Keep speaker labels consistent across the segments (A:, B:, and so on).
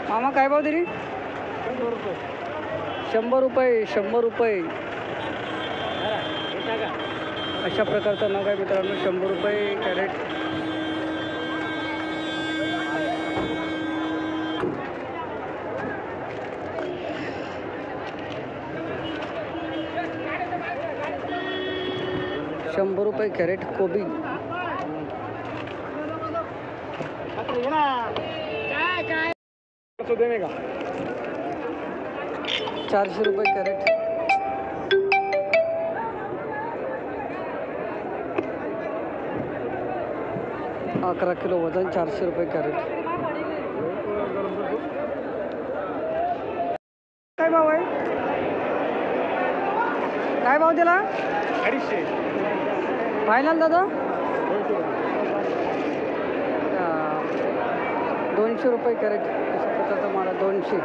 A: मामा काय भाव दिली? 100 रुपये 100 रुपये अशा प्रकारचा नग आहे मित्रांनो. 100 रुपये कॅरेट. ₹100 कॅरेट कोबी. ₹400 कॅरेट. ₹11 किलो वजन. ₹400 कॅरेट. काय भाव आहे? काय भाव दिला?
B: 250.
A: फायनल दादा? ₹200 कॅरेट. अशा प्रकारचा मला 200.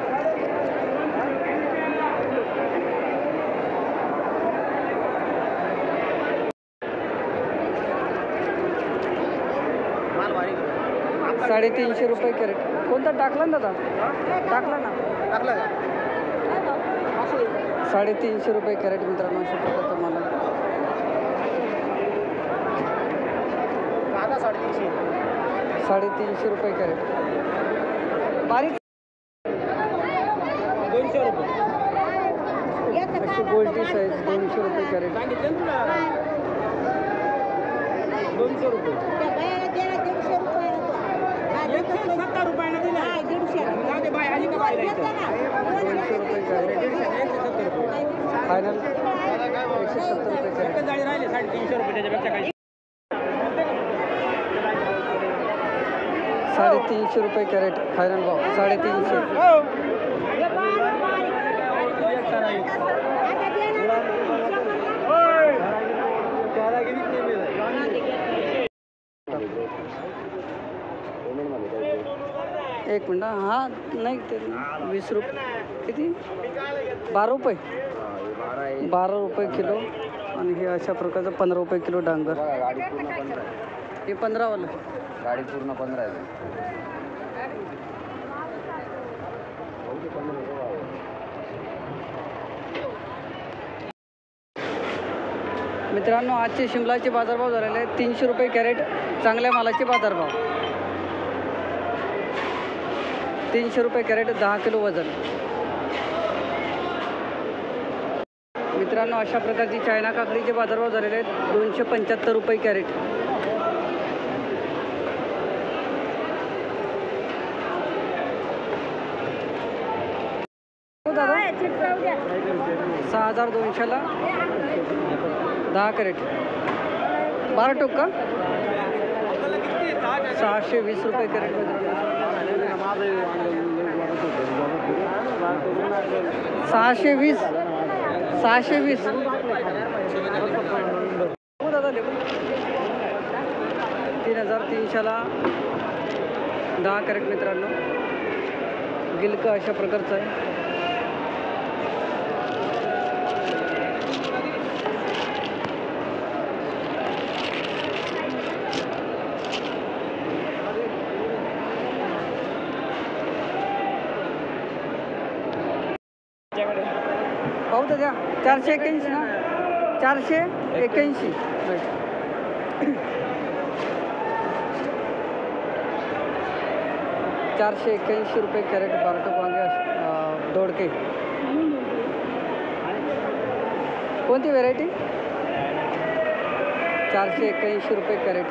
A: ₹350 कॅरेट. कोणता टाकला ना दादा? टाकला ना?
B: टाकला का?
A: ₹350 कॅरेट मित्रांनो. अशा प्रकारचा मला
B: कांदा 350.
A: ₹350 कॅरेट. बारीक
B: 200 रुपये.
A: अशी गोल्टी साईज. ₹200 कॅरेट.
B: सांगितलं ना तुला. 200 रुपये. 170 रुपयाने दिला. जाऊ बाय आली का बाय
A: ₹200 कॅरेट.
B: 170 रुपये.
A: Final ₹170 crate.
B: जाळी राहिले 350 रुपये. त्याच्यापेक्षा काही
A: ₹350 कॅरेट. फायनल भाव 350. एक मिनट. हा नाही ते 20 रुपये. किती? 12 रुपये. 12 रुपये किलो. आणि हे अशा प्रकारचं 15 रुपये किलो डांगर. हे 15 वाला.
B: गाडी पूर्ण 15 आहे.
A: मित्रांनो आजचे शिमलाचे बाजारभाव झालेले आहेत ₹300 कॅरेट. चांगल्या मालाचे बाजारभाव. ₹300 कॅरेट. 10 किलो वजन. मित्रांनो अशा प्रकारची चायना काकडीचे बाजारभाव झालेले आहेत ₹275 कॅरेट. दादा 6200ला 10 कॅरेट. 12 टोक का? ₹620 कॅरेट. 620. 620 हो दादा. लेबू 3300ला 10 कॅरेट मित्रांनो. गिलक अशा प्रकारचं आहे. पाहू तर द्या. 481 ना? 481. ₹481 कॅरेट. 12 टोक वांगे. दोडके. कोणती व्हेरायटी? ₹481 कॅरेट.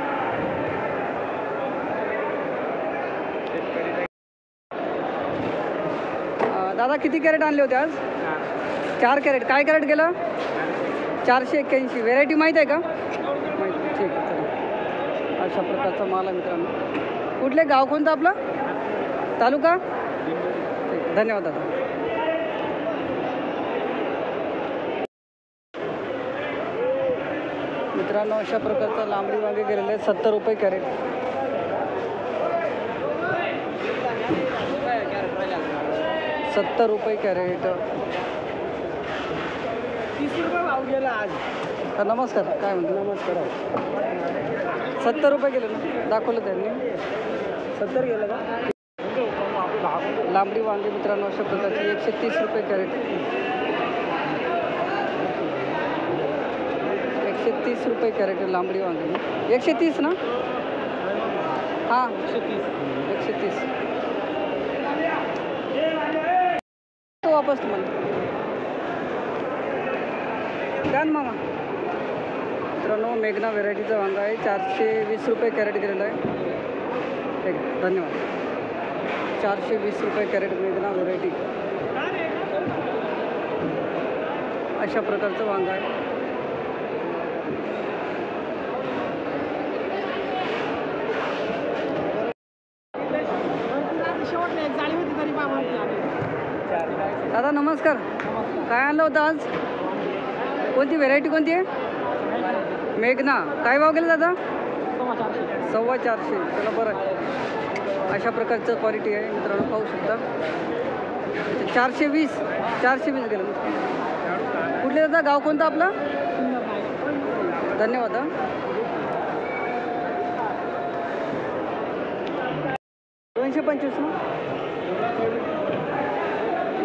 A: दादा किती कॅरेट आणले होते आज? 4 कॅरेट. काय कॅरेट गेलं? 481. व्हेरायटी माहीत आहे का? माहीत. ठीक आहे. चला अशा प्रकारचा माल आहे मित्रांनो. कुठले गाव कोणतं आपलं? तालुका? ठीक. धन्यवाद दादा. मित्रांनो अशा प्रकारचा लांबडी वांगे गेलेले आहेत ₹70 कॅरेट. ₹70 कॅरेट.
B: 30 रुपये भाव गेला आज.
A: नमस्कार. काय म्हणतो?
B: नमस्कार.
A: ₹70 गेले ना? दाखवलं त्यांनी.
B: 70 गेलं का?
A: लांबडी वांगे मित्रांनो अशा प्रकारची 130 रुपये कॅरेट. 130 रुपये कॅरेट लांबडी वांगे. 130 ना? हां 130. तो वापस तुम्हाला द्या ना मामा. मित्रांनो मेघना व्हेरायटीचा वांगा आहे. 420 रुपये कॅरेट गेलेला आहे. ठीक आहे, धन्यवाद. 420 रुपये कॅरेट मेघना व्हेरायटी अशा प्रकारचं वांगा आहे. दादा नमस्कार. काय आणलं होतं आज? कोणती व्हेरायटी कोणती आहे? मेघना. काय भाव गेला दादा? 450. चला बरं आहे. अशा प्रकारचं क्वालिटी आहे मित्रांनो, पाहू शकता. 420 गेलं. कुठले दादा? गाव कोणतं आपलं? धन्यवाद. 225 ना?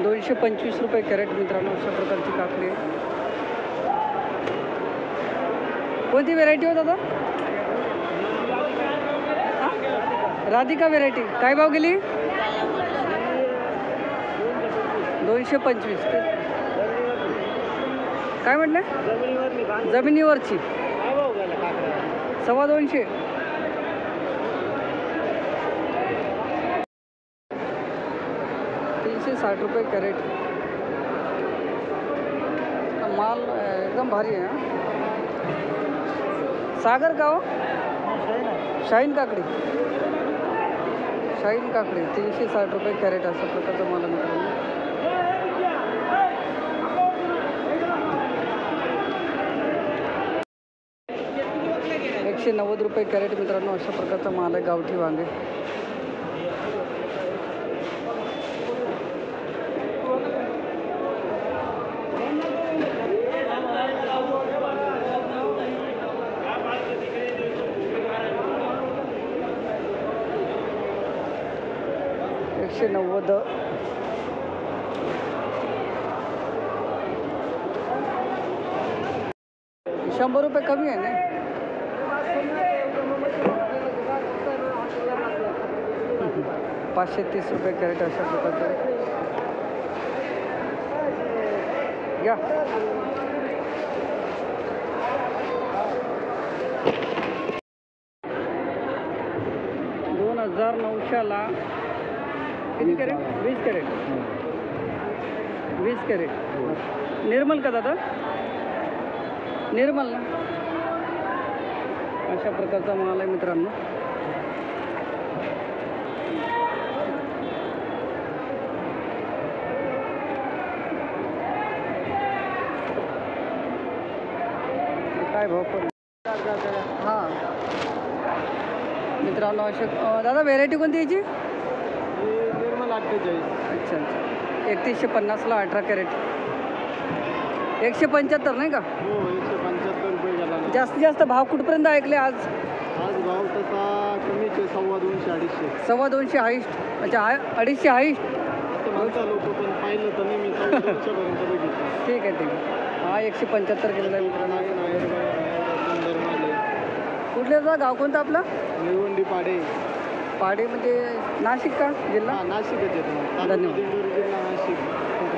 A: 225 रुपये कॅरेट मित्रांनो अशा प्रकारची काकडी आहे. कोणती व्हेरायटी हो दादा? राधिका व्हेरायटी. काय भाव गेली? 225. काय म्हटलं? जमिनीवरची 225. 360 रुपये कॅरेट. माल एकदम भारी आहे. सागर का हो? शाहीन काकडी. 360 रुपये कॅरेट अशा प्रकारचं माल मित्रांनो. ₹190 रुपये कॅरेट मित्रांनो अशा प्रकारचा माल आहे. गावठी वांगे. ₹190. ₹100 कमी आहे ना? ₹530 कॅरेट अशा प्रकारचं घ्या. $2,900ला किती कॅरेट? 20 कॅरेट. 20 कॅरेट. निर्मल का दादा? निर्मल ना? अशा प्रकारचा माल आहे मित्रांनो. काय भाव पण? हां मित्रांनो अशा दादा व्हेरायटी कोणती याची?
B: निर्मल 48.
A: अच्छा. 3150ला 18 कॅरेट. 175 नाही का?
B: हो 175 रुपये गेला.
A: जास्तीत जास्त भाव कुठपर्यंत ऐकले आज?
B: आज भाव तसा कमीच आहे. 250-250.
A: 250 हाईस्ट. अच्छा 250 हाईस्ट.
B: असं म्हणता लोक, पण पाहिलं तर नाही मी 250पर्यंत बघितलं.
A: ठीक आहे. हा 175 गेलेला आहे मित्रांनो.
B: सुंदर माल आहे.
A: कुठल्या गाव कोणतं आपलं?
B: निळवंडी पाडे.
A: पाडे म्हणजे नाशिक का जिल्हा?
B: हां नाशिकच येतो.
A: धन्यवाद.
B: जिल्हा नाशिक.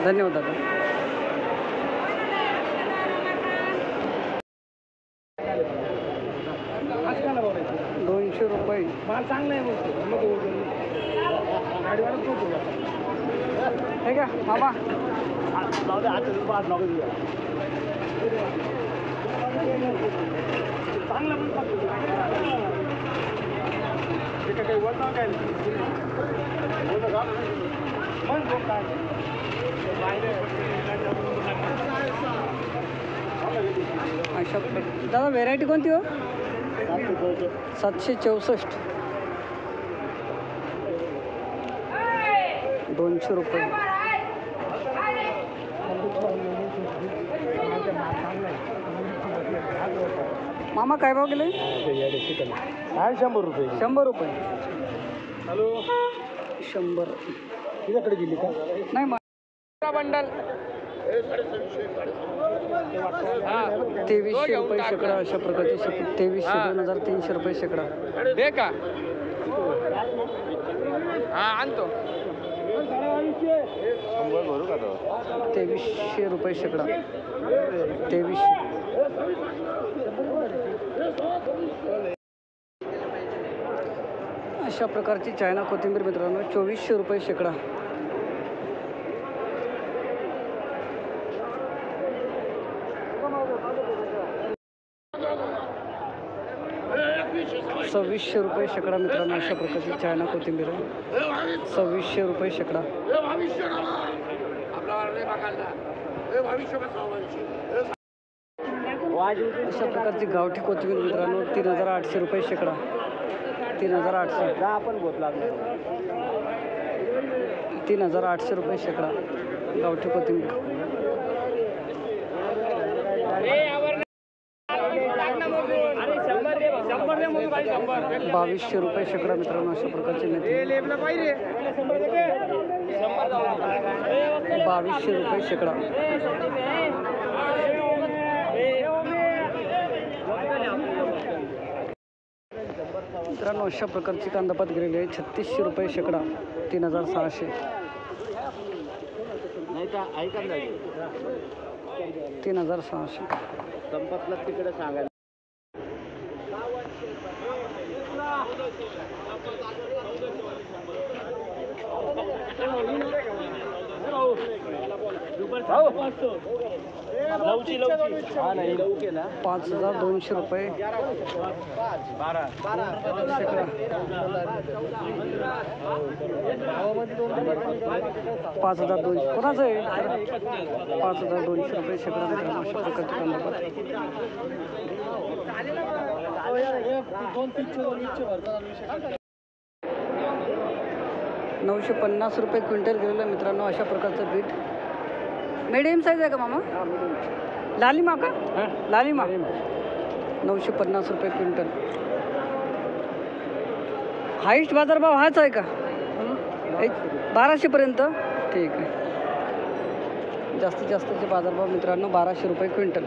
A: धन्यवाद दादा. ₹200.
B: माल चांगला आहे बोलतो. गाडीवरच होतो
A: हे का मामा?
B: चांगला पण काही बोलतो काय
A: अशा दादा व्हेरायटी कोणती हो? 764. ₹200. मामा काय भाव गेले?
B: काय 100 रुपये.
A: 100 रुपये.
B: हॅलो
A: 100
B: तुझ्याकडे गेली का
A: नाही
C: बंडल
A: 2300 रुपये शेकडा अशा प्रकारचे शेकडा 2300 2300 रुपये शेकडा
C: दे का हा आणतो
A: 2300 रुपये शेकडा 2300 अशा प्रकारची चायना कोथिंबीर मित्रांनो 2400 रुपये शेकडा. ₹2600 रुपये शेकडा मित्रांनो. अशा प्रकारची चायना कोथिंबीर आहे. ₹2600 रुपये शेकडा. अशा प्रकारची गावठी कोथिंबीर मित्रांनो 3800 रुपये शेकडा. 3800
B: आपण बोतला
A: 3800 रुपये शेकडा गावठी कोथिंबीर. ₹2200 रुपये शेकडा मित्रांनो. अशा प्रकारची मेथी 2200 रुपये शेकडा. मित्रांनो अशा प्रकारची कांदापात गेलेली आहे 3600 रुपये शेकडा. 3600 3600
B: संपतला तिकडे सांगायला
A: ₹5200 रुपये शेकडा. 5200 कोणाचं आहे 5200 रुपये शेकडा मित्रांनो. अशा प्रकारची कांदापात 950 रुपये क्विंटल गेलेलं मित्रांनो. अशा प्रकारचं बीट मीडियम साईज आहे का मामा? लालिमा का? लालिमा 950 रुपये क्विंटल. हाईस्ट बाजारभाव हाच आहे का? 1200 पर्यंत. ठीक आहे. जास्तीत जास्तचे बाजारभाव मित्रांनो 1200 रुपये क्विंटल.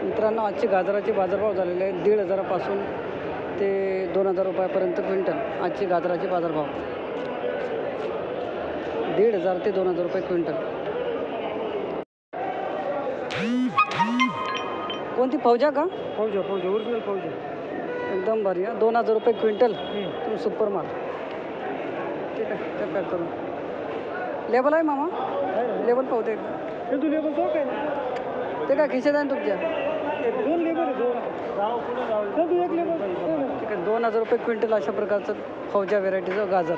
A: मित्रांनो आजचे गाजराचे बाजारभाव झालेले आहेत 1500 पासून ते 2000 रुपयापर्यंत क्विंटल. आजचे गाजराचे बाजारभाव 1500 ते 2000 रुपये क्विंटल. कोणती फौजा का?
B: फौजा ओरिजिनल फौजा
A: एकदम भारी आहे. 2000 रुपये क्विंटल. तुम्ही सुपर माल. ठीक आहे ते पॅक करून. लेबल आहे मामा? लेबल पाहू दे एकदा.
B: तू लेबल तो काय
A: ते काय खिशात आहे ना तुमच्या?
B: 2 लेबर आहे 2 तू एक लेबर.
A: ठीक आहे 2000 रुपये क्विंटल अशा प्रकारचं फौजा व्हेरायटीचं गाजर.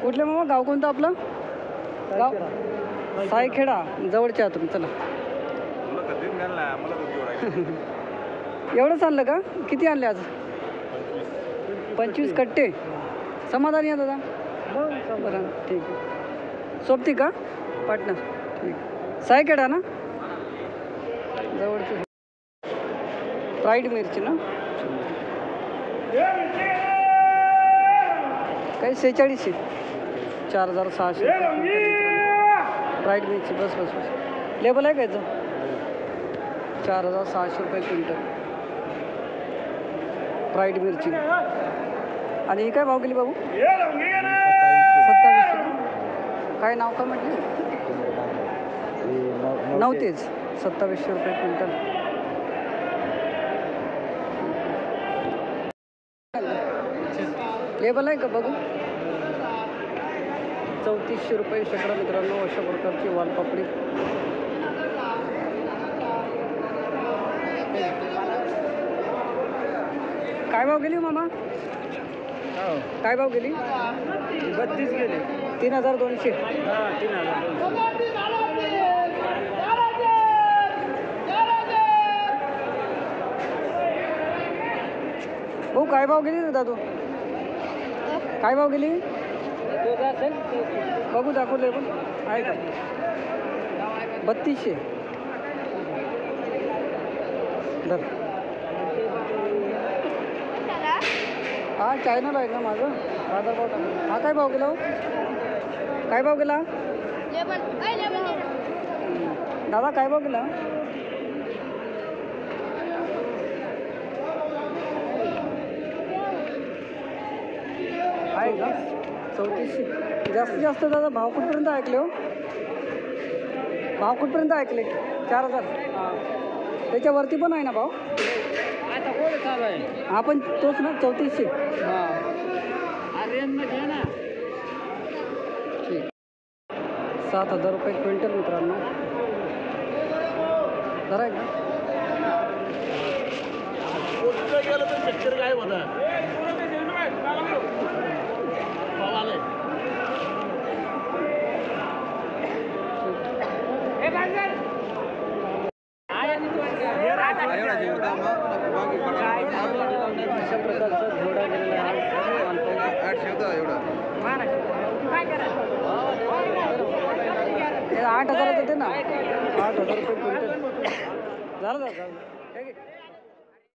A: कुठले मामा? गाव कोणतं आपलं? गाव सायखेडा. जवळचे आहात तुम्ही. चला एवढंच आणलं का? किती आणले आज? 25 कट्टे. समाधानी आहे दादा? बरं ठीक आहे. सोबती का पार्टनर? ठीक. सायखेडा ना जवळची. फ्राईड मिरची ना काही 4600 4600 फ्राईड मिरची. बस बस बस. लेबल आहे का याचं? 4600 रुपये क्विंटल फ्राईड मिरची. आणि ही काय भाव गेली बाबू? 2700. काय नाव काय म्हटलं? नव्हतेच. 2700 रुपये क्विंटल. लेबल आहे का बघू? 3400 रुपये शेकडा मित्रांनो. अशा प्रकारची वालपापडी. काय भाव गेली मामा? काय भाव गेली?
B: 32 गेले.
A: 3200.
B: 3000.
A: हो काय भाव गेली दादू? काय भाव गेली? बघू दाखवले पण आहे का 3200 धर. हा चायनल आहे ना माझं बाजारभाव टाका. हा काय भाव गेला हो? काय भाव गेला दादा? काय भाव गेला? आहे का 3400? जास्तीत जास्त दादा भाव कुठपर्यंत ऐकले हो? भाव कुठपर्यंत ऐकले? 4000. त्याच्यावरती पण आहे ना भाव?
C: आता कोण चालू आहे?
A: हा पण तोच ना 3400.
C: रेंजमध्ये ना.
A: ठीक 7000 रुपये क्विंटल मित्रांनो. जरा आहे का अशा प्रकारचा घोडा गेलेला आहे. 8000 होते ना 8000 रुपये क्विंटल. झालं झालं ठीक आहे.